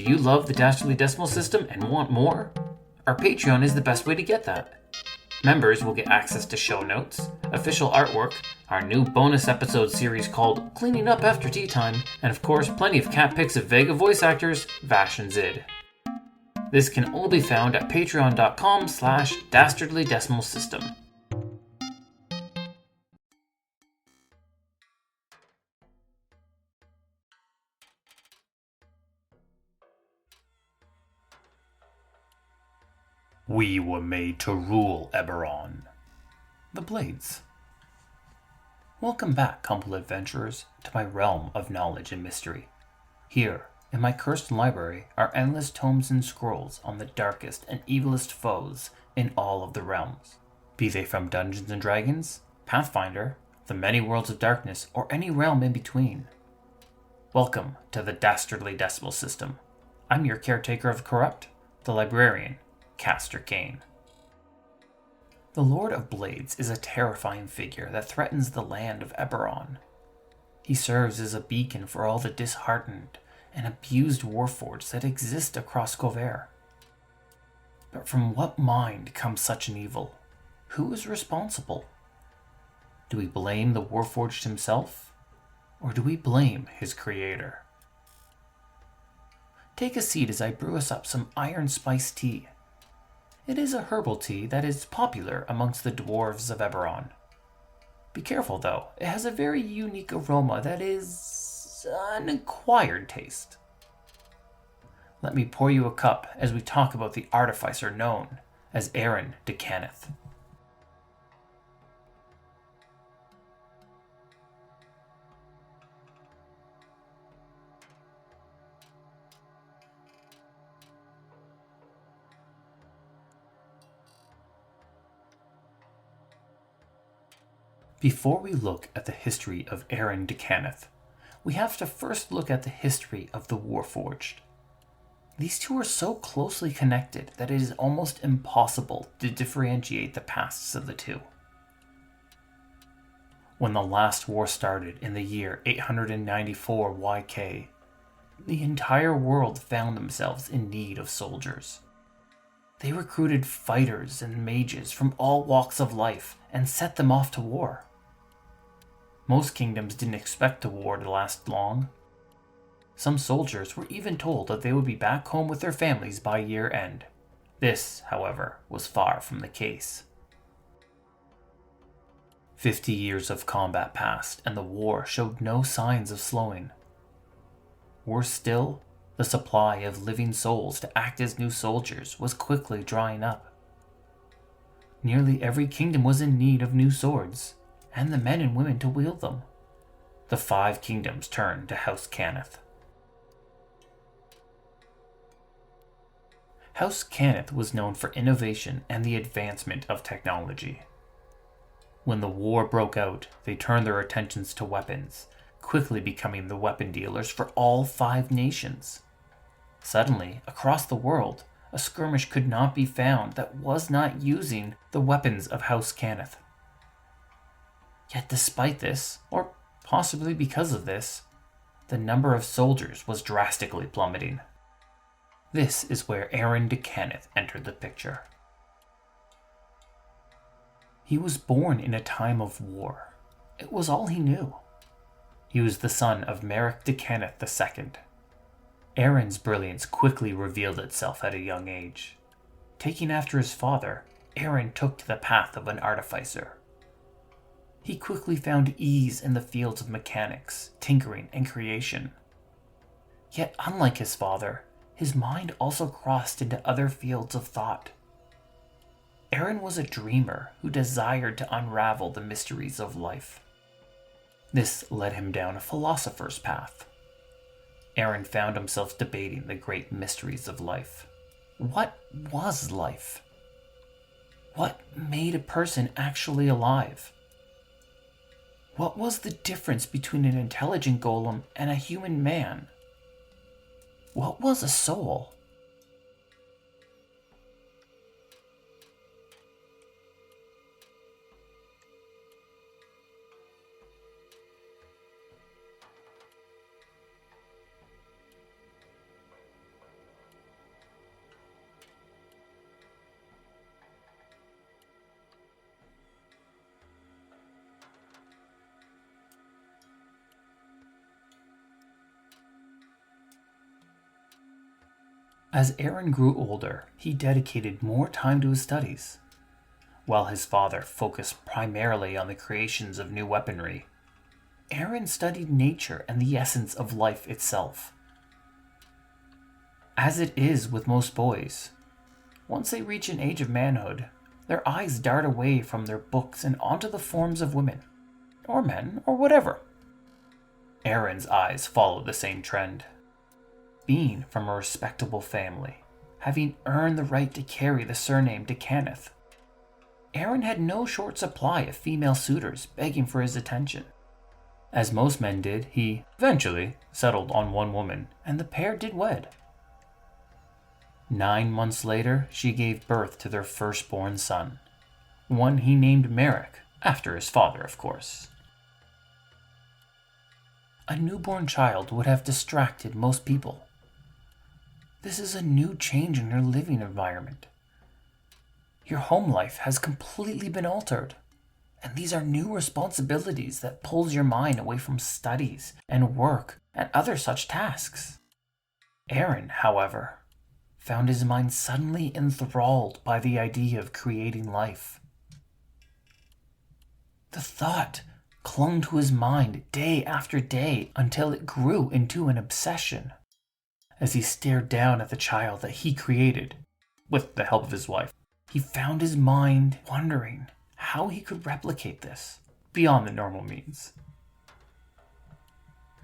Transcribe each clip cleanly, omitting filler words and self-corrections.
you love the Dastardly decimal system and want more? Our Patreon is the best way to get that. Members will get access to show notes, official artwork, our new bonus episode series called Cleaning Up After Tea Time, and of course plenty of cat pics of Vega voice actors, Vash and Zid. This can all be found at patreon.com/Dastardly Decimal System. We were made to rule Eberron. The Blades. Welcome back, humble adventurers, to my realm of knowledge and mystery. Here, in my cursed library, are endless tomes and scrolls on the darkest and evilest foes in all of the realms. Be they from Dungeons & Dragons, Pathfinder, the many worlds of darkness, or any realm in between. Welcome to the Dastardly Decimal System. I'm your caretaker of Corrupt, the librarian, Castor Cain. The Lord of Blades is a terrifying figure that threatens the land of Eberron. He serves as a beacon for all the disheartened and abused Warforged that exist across Cover. But from what mind comes such an evil? Who is responsible? Do we blame the Warforged himself, or do we blame his creator? Take a seat as I brew us up some Ironspice Tea. It is a herbal tea that is popular amongst the dwarves of Eberron. Be careful though, it has a very unique aroma that is an acquired taste. Let me pour you a cup as we talk about the artificer known as Aaren de Cannith. Before we look at the history of Aaren de Cannith, we have to first look at the history of the Warforged. These two are so closely connected that it is almost impossible to differentiate the pasts of the two. When the last war started in the year 894 YK, the entire world found themselves in need of soldiers. They recruited fighters and mages from all walks of life and set them off to war. Most kingdoms didn't expect the war to last long. Some soldiers were even told that they would be back home with their families by year end. This, however, was far from the case. 50 years of combat passed, and the war showed no signs of slowing. Worse still, the supply of living souls to act as new soldiers was quickly drying up. Nearly every kingdom was in need of new swords, and the men and women to wield them. The 5 kingdoms turned to House Cannith. House Cannith was known for innovation and the advancement of technology. When the war broke out, they turned their attentions to weapons, quickly becoming the weapon dealers for all 5 nations. Suddenly, across the world, a skirmish could not be found that was not using the weapons of House Cannith. Yet despite this, or possibly because of this, the number of soldiers was drastically plummeting. This is where Aaren de Cannith entered the picture. He was born in a time of war. It was all he knew. He was the son of Merrick de Cannith II. Aaron's brilliance quickly revealed itself at a young age. Taking after his father, Aaren took to the path of an artificer. He quickly found ease in the fields of mechanics, tinkering, and creation. Yet unlike his father, his mind also crossed into other fields of thought. Aaren was a dreamer who desired to unravel the mysteries of life. This led him down a philosopher's path. Aaren found himself debating the great mysteries of life. What was life? What made a person actually alive? What was the difference between an intelligent golem and a human man? What was a soul? As Aaren grew older, he dedicated more time to his studies, while his father focused primarily on the creations of new weaponry. Aaren studied nature and the essence of life itself. As it is with most boys, once they reach an age of manhood, their eyes dart away from their books and onto the forms of women, or men, or whatever. Aaron's eyes followed the same trend. Being from a respectable family, having earned the right to carry the surname Decaneth, Aaren had no short supply of female suitors begging for his attention. As most men did, he eventually settled on one woman, and the pair did wed. 9 months later, she gave birth to their firstborn son, one he named Merrick, after his father, of course. A newborn child would have distracted most people. This is a new change in your living environment. Your home life has completely been altered, and these are new responsibilities that pulls your mind away from studies and work and other such tasks. Aaren, however, found his mind suddenly enthralled by the idea of creating life. The thought clung to his mind day after day until it grew into an obsession. As he stared down at the child that he created, with the help of his wife, he found his mind wondering how he could replicate this beyond the normal means.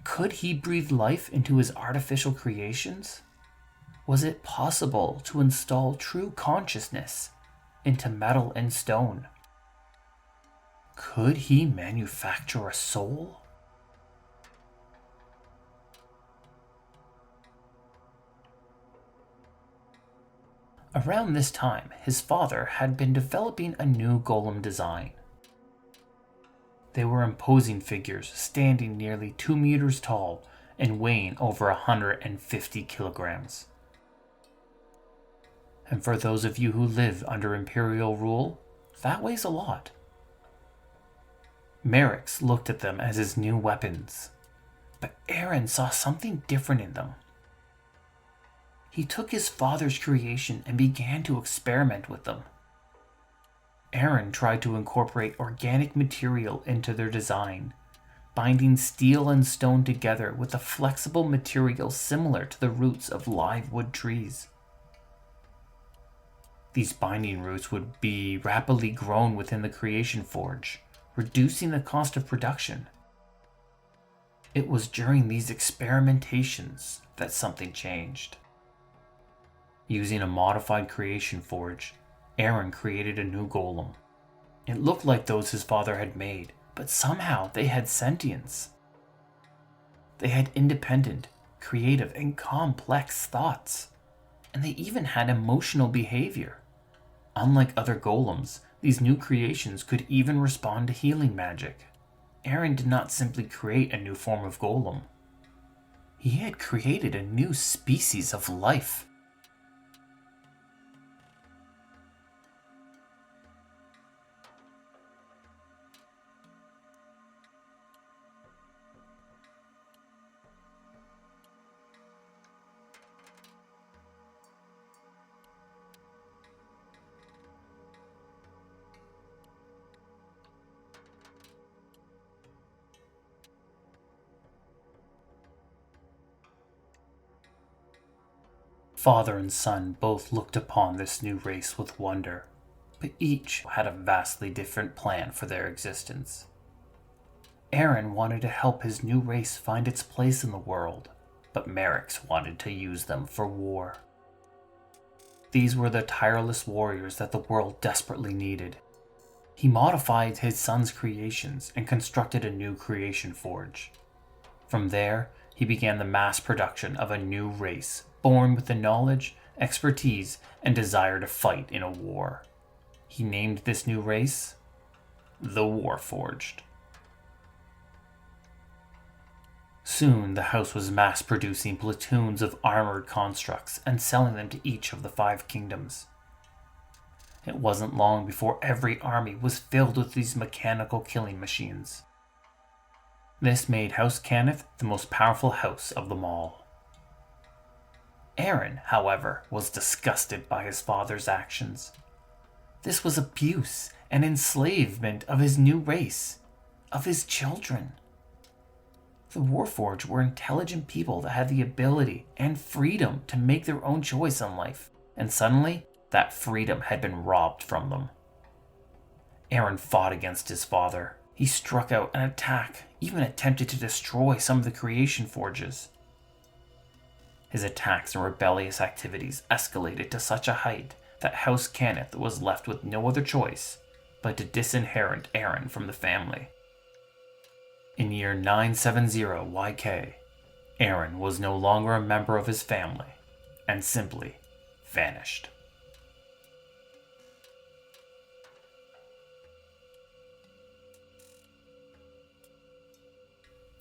Could he breathe life into his artificial creations? Was it possible to install true consciousness into metal and stone? Could he manufacture a soul? Around this time, his father had been developing a new golem design. They were imposing figures standing nearly 2 meters tall and weighing over 150 kilograms. And for those of you who live under Imperial rule, that weighs a lot. Merrick's looked at them as his new weapons, but Aaren saw something different in them. He took his father's creation and began to experiment with them. Aaren tried to incorporate organic material into their design, binding steel and stone together with a flexible material similar to the roots of live wood trees. These binding roots would be rapidly grown within the creation forge, reducing the cost of production. It was during these experimentations that something changed. Using a modified creation forge, Aaren created a new golem. It looked like those his father had made, but somehow they had sentience. They had independent, creative, and complex thoughts, and they even had emotional behavior. Unlike other golems, these new creations could even respond to healing magic. Aaren did not simply create a new form of golem. He had created a new species of life. Father and son both looked upon this new race with wonder, but each had a vastly different plan for their existence. Aaren wanted to help his new race find its place in the world, but Merrick's wanted to use them for war. These were the tireless warriors that the world desperately needed. He modified his son's creations and constructed a new creation forge. From there, he began the mass production of a new race, born with the knowledge, expertise, and desire to fight in a war. He named this new race the Warforged. Soon the house was mass-producing platoons of armored constructs and selling them to each of the 5 kingdoms. It wasn't long before every army was filled with these mechanical killing machines. This made House Cannith the most powerful house of them all. Aaren, however, was disgusted by his father's actions. This was abuse and enslavement of his new race, of his children. The Warforged were intelligent people that had the ability and freedom to make their own choice in life, and suddenly, that freedom had been robbed from them. Aaren fought against his father. He struck out an attack, even attempted to destroy some of the creation forges. His attacks and rebellious activities escalated to such a height that House Cannith was left with no other choice but to disinherit Aaren from the family. In year 970 YK, Aaren was no longer a member of his family and simply vanished.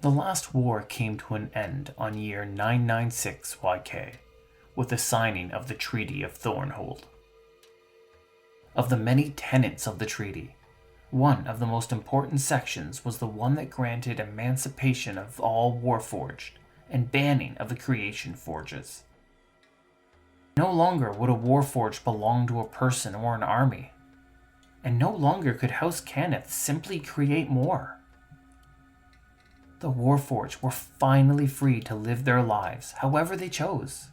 The last war came to an end on year 996 YK with the signing of the Treaty of Thornhold. Of the many tenets of the treaty, one of the most important sections was the one that granted emancipation of all Warforged and banning of the creation forges. No longer would a Warforged belong to a person or an army, and no longer could House Cannith simply create more. The Warforged were finally free to live their lives however they chose.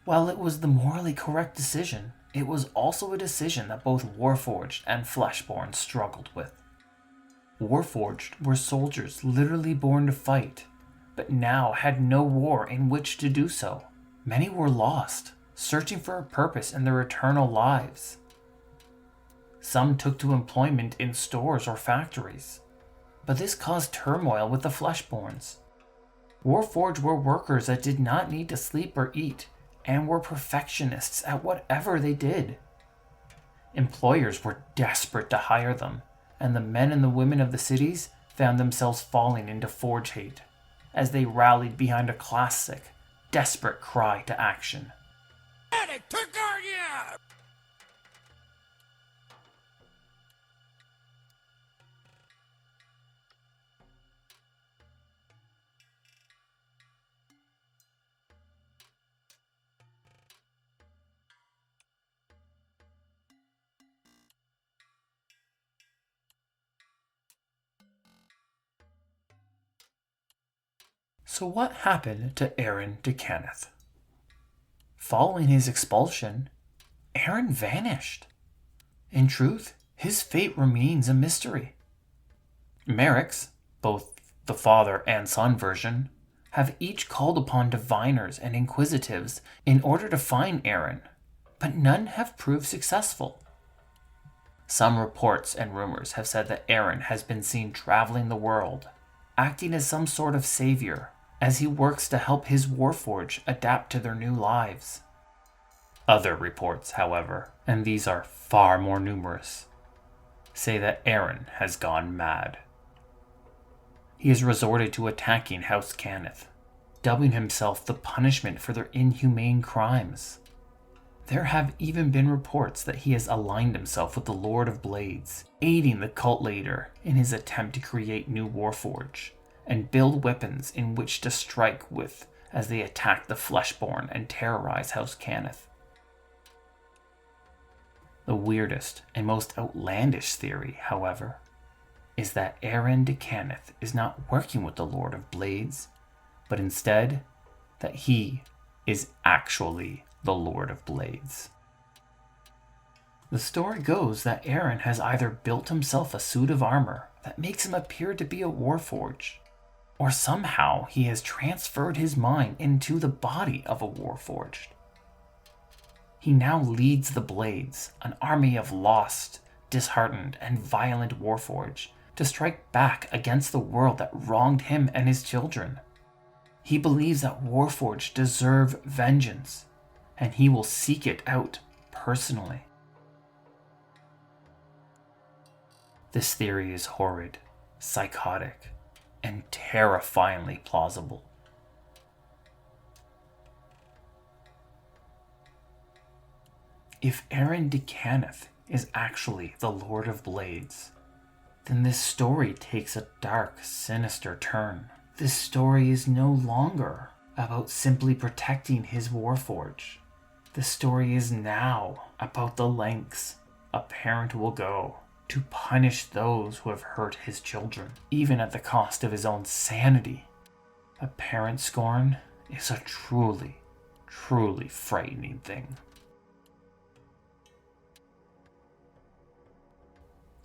While it was the morally correct decision, it was also a decision that both Warforged and Fleshborn struggled with. Warforged were soldiers literally born to fight, but now had no war in which to do so. Many were lost, searching for a purpose in their eternal lives. Some took to employment in stores or factories, but this caused turmoil with the Fleshborns. Warforged were workers that did not need to sleep or eat, and were perfectionists at whatever they did. Employers were desperate to hire them, and the men and the women of the cities found themselves falling into forge hate, as they rallied behind a classic, desperate cry to action. So what happened to Aaren de Cannith? Following his expulsion, Aaren vanished. In truth, his fate remains a mystery. Merrics, both the father and son version, have each called upon diviners and inquisitives in order to find Aaren, but none have proved successful. Some reports and rumors have said that Aaren has been seen traveling the world, acting as some sort of savior, as he works to help his Warforged adapt to their new lives. Other reports, however, and these are far more numerous, say that Aaren has gone mad. He has resorted to attacking House Cannith, dubbing himself the punishment for their inhumane crimes. There have even been reports that he has aligned himself with the Lord of Blades, aiding the cult leader in his attempt to create new Warforged and build weapons in which to strike with as they attack the Fleshborn and terrorize House Cannith. The weirdest and most outlandish theory, however, is that Aaren de Cannith is not working with the Lord of Blades, but instead that he is actually the Lord of Blades. The story goes that Aaren has either built himself a suit of armor that makes him appear to be a Warforged, or somehow he has transferred his mind into the body of a Warforged. He now leads the Blades, an army of lost, disheartened, and violent Warforged, to strike back against the world that wronged him and his children. He believes that Warforged deserve vengeance, and he will seek it out personally. This theory is horrid, psychotic, and terrifyingly plausible. If Aaren de Cannith is actually the Lord of Blades, then this story takes a dark, sinister turn, This story is no longer about simply protecting his Warforged. The story is now about the lengths a parent will go to punish those who have hurt his children, even at the cost of his own sanity. A parent scorn is a truly, truly frightening thing.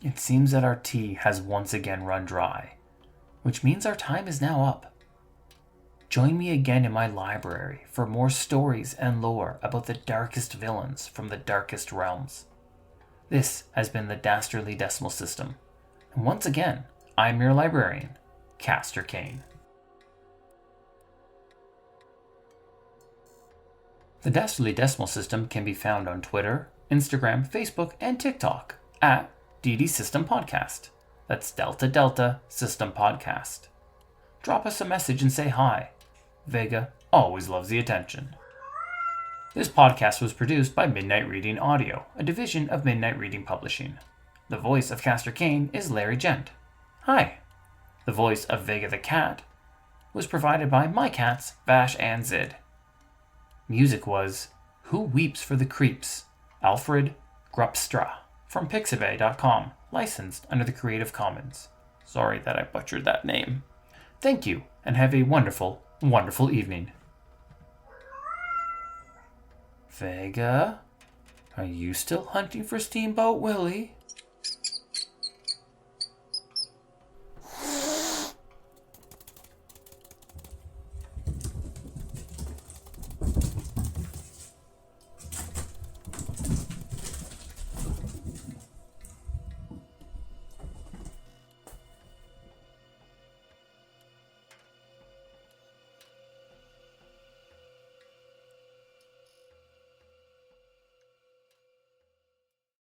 It seems that our tea has once again run dry, which means our time is now up. Join me again in my library for more stories and lore about the darkest villains from the darkest realms. This has been the Dastardly Decimal System, and once again, I'm your librarian, Castor Cain. The Dastardly Decimal System can be found on Twitter, Instagram, Facebook, and TikTok at DD System Podcast. That's Delta Delta System Podcast. Drop us a message and say hi. Vega always loves the attention. This podcast was produced by Midnight Reading Audio, a division of Midnight Reading Publishing. The voice of Castor Cain is Larry Gent. Hi. The voice of Vega the Cat was provided by my cats, Vash and Zid. Music was Who Weeps for the Creeps, Alfred Grupstra, from Pixabay.com, licensed under the Creative Commons. Sorry that I butchered that name. Thank you, and have a wonderful, wonderful evening. Vega, are you still hunting for Steamboat Willie?